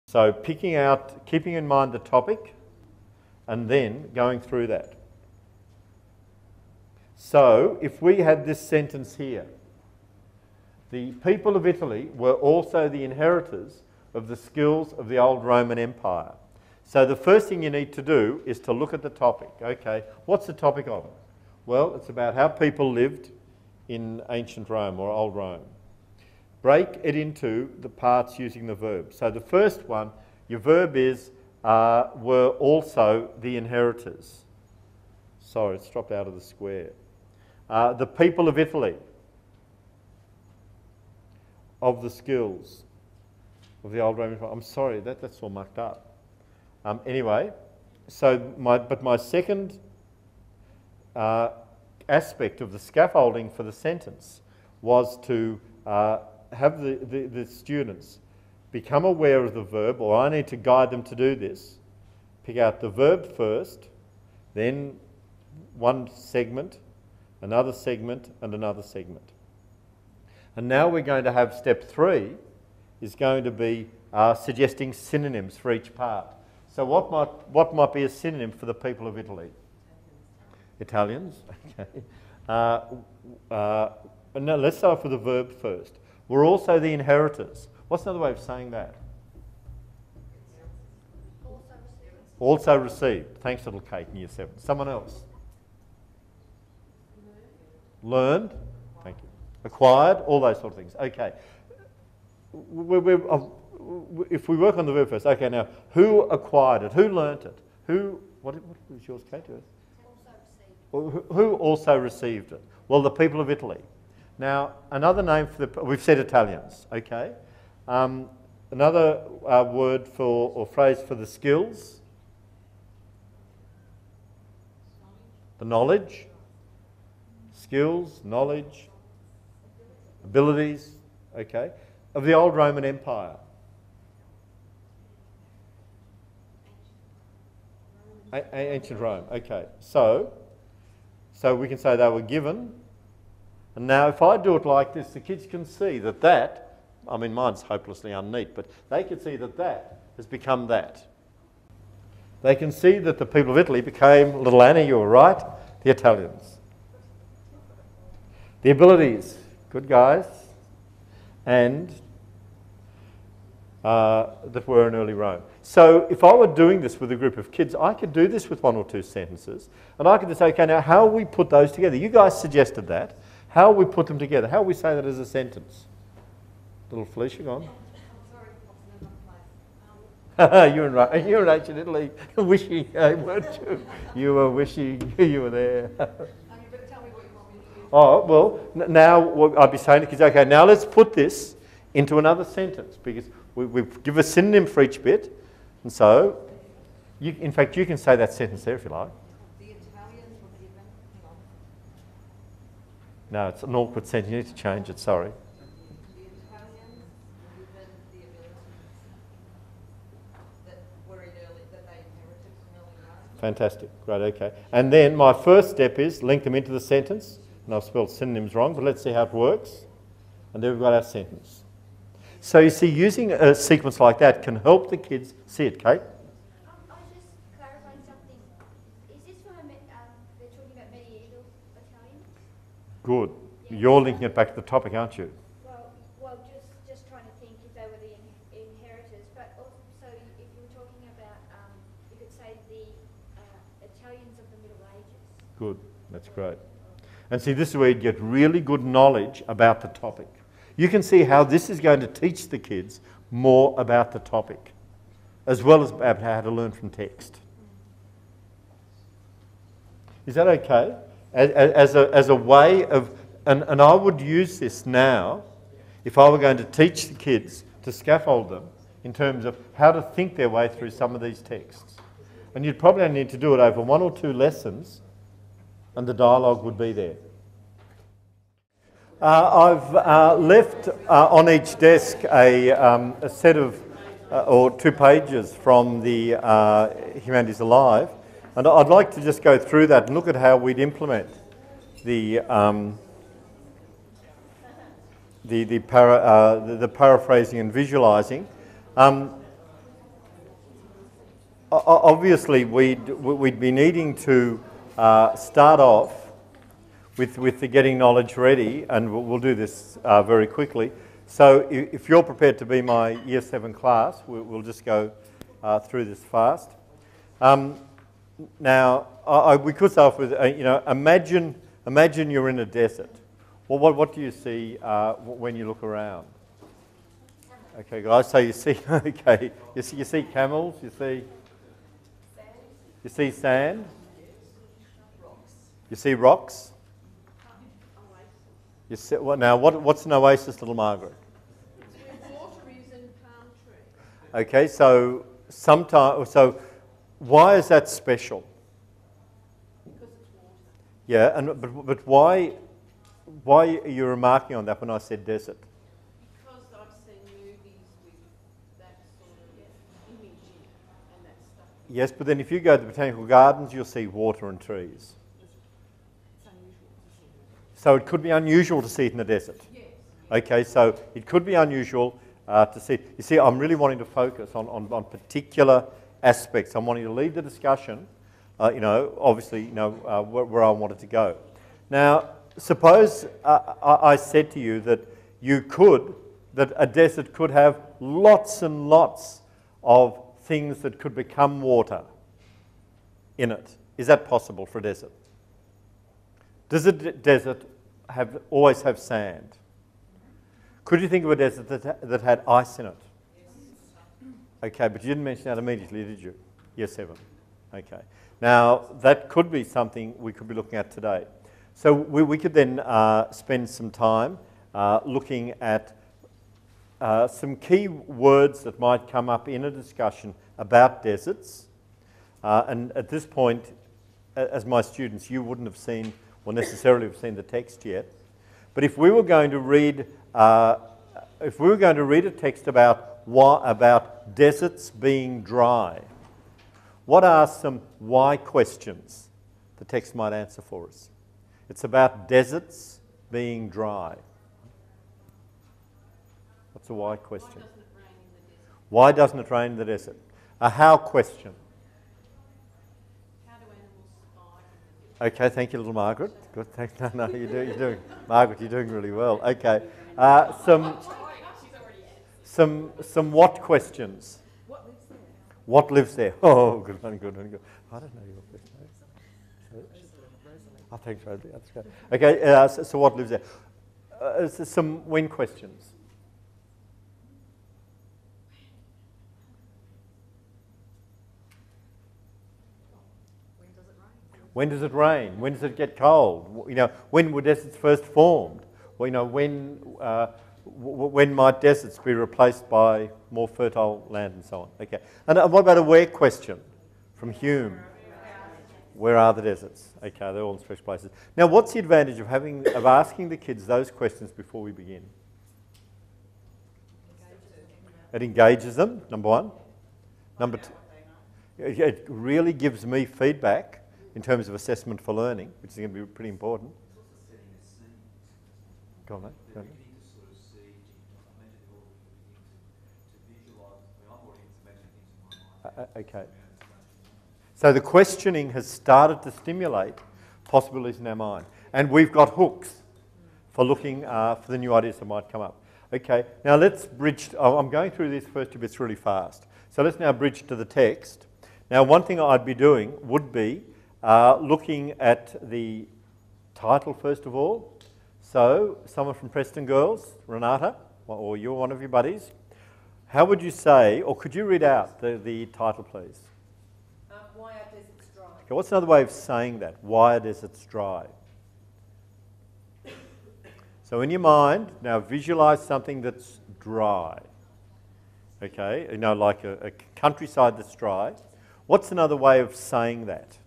So keeping in mind the topic and then going through that. So if we had this sentence here, the people of Italy were also the inheritors of the skills of the old Roman Empire. So the first thing you need to do is to look at the topic. Okay, what's the topic of it? Well, it's about how people lived in ancient Rome or old Rome. Break it into the parts using the verb. So the first one, your verb is were also the inheritors. Sorry, it's dropped out of the square. The people of Italy, of the skills of the old Roman Empire. I'm sorry, that's all mucked up. Anyway, so my second aspect of the scaffolding for the sentence was to have the students become aware of the verb, or I need to guide them to do this. Pick out the verb first, then one segment, another segment, and another segment. And now we're going to have step 3 is going to be suggesting synonyms for each part. So what might be a synonym for the people of Italy? Italians, okay. No, let's start with the verb first. We're also the inheritors. What's another way of saying that? Also received. Thanks, little Kate in year 7. Someone else? Learned. Thank you. Acquired. All those sort of things. Okay. If we work on the verb first, okay, now, who acquired it? Who learnt it? What was yours, Kate? Who also received it? Well, the people of Italy. Now, another name for we've said Italians, okay? Another word for, or phrase for the skills? The knowledge. Skills, knowledge, abilities, okay? Of the old Roman Empire. Ancient Rome, okay. So we can say they were given. And now if I do it like this, the kids can see that, I mean mine's hopelessly unneat, but they can see that has become that. They can see that the people of Italy became, little Annie, you were right, the Italians. The abilities, good guys, and that were in early Rome. So if I were doing this with a group of kids, I could do this with 1 or 2 sentences, and I could just say, okay, now how we put those together? You guys suggested that. How we put them together? How we say that as a sentence? Little Felicia, go on. You were in ancient Italy, wishing, weren't you? You were wishing you were there. Oh, well, now I'd be saying to kids, okay, now let's put this into another sentence, because we give a synonym for each bit, and so, in fact, you can say that sentence there if you like. The Italians were given, hang on. No, it's an awkward sentence, you need to change it, sorry. The Italians were given the abilities that they inherited from early Rome. Fantastic, great, okay. And then my first step is link them into the sentence, and I've spelled synonyms wrong, but let's see how it works. And there we've got our sentence. So you see, using a sequence like that can help the kids see it, Kate? I was just clarifying something. Is this from they're talking about medieval Italians? Good. Yeah. You're linking it back to the topic, aren't you? Well, just trying to think if they were the inheritors, but also if you were talking about, you could say the Italians of the Middle Ages. Good, that's great. And see, this is where you get really good knowledge about the topic. You can see how this is going to teach the kids more about the topic, as well as about how to learn from text. Is that okay? As a way of, and I would use this now, if I were going to teach the kids to scaffold them in terms of how to think their way through some of these texts. And you'd probably only need to do it over 1 or 2 lessons, and the dialogue would be there. I've left on each desk a set of, or 2 pages from the Humanities Alive, and I'd like to just go through that and look at how we'd implement the paraphrasing and visualising. Obviously, we'd be needing to start off with the getting knowledge ready, and we'll do this very quickly. So if you're prepared to be my Year 7 class, we'll just go through this fast. Now, we could start off with, imagine you're in a desert. Well, what do you see when you look around? Okay, guys, so you see, okay, you see camels, you see sand, you see rocks. You see, now, what's an oasis, little Margaret? Water is in palm tree. Okay, so why is that special? Because it's water. Yeah, but why are you remarking on that when I said desert? Because I've seen movies with that sort of imaging and that stuff. Yes, but then if you go to the botanical gardens, you'll see water and trees. It's unusual to see. So it could be unusual to see it in the desert. Yes. Okay, so it could be unusual to see. You see, I'm really wanting to focus on particular aspects. I'm wanting to lead the discussion, obviously, where I wanted to go. Now, suppose I said to you that that a desert could have lots and lots of things that could become water in it. Is that possible for a desert? Does a desert always have sand? Could you think of a desert that had ice in it? Okay, but you didn't mention that immediately, did you? Year 7. Okay. Now, that could be something we could be looking at today. So we could then spend some time looking at some key words that might come up in a discussion about deserts. And at this point, as my students, you wouldn't have seen, or necessarily have seen the text yet. But if we were going to read, a text about deserts being dry, what are some why questions the text might answer for us? It's about deserts being dry. What's a why question? Why doesn't it rain in the desert? Why doesn't it rain in the desert? A how question. How do animals survive in the desert? Okay, thank you, little Margaret. Good, thanks. No, you're doing, Margaret, you're doing really well. Okay, some what questions? What lives there? What lives there? Oh, good one, good one, good. I don't know your first name. Oh, thanks, Rosalie. That's great. Okay, so what lives there? Some when questions. When does it rain? When does it get cold? When were deserts first formed? Well, when might deserts be replaced by more fertile land and so on? Okay. And what about a where question from Hume? Where are the deserts? Okay, they're all in special places. Now, what's the advantage of asking the kids those questions before we begin? It engages them, number one. Number two, it really gives me feedback in terms of assessment for learning, which is going to be pretty important. Go on, mate. Go on. Okay. So the questioning has started to stimulate possibilities in our mind. And we've got hooks for looking for the new ideas that might come up. Okay, now let's bridge. I'm going through these first two bits really fast. So let's now bridge to the text. Now, one thing I'd be doing would be looking at the title first of all. So, someone from Preston Girls, Renata, or you're one of your buddies. How would you say, or could you read out the title, please? Why are deserts dry? Okay, what's another way of saying that? Why are deserts dry? So in your mind, now visualise something that's dry. Okay, like a countryside that's dry. What's another way of saying that?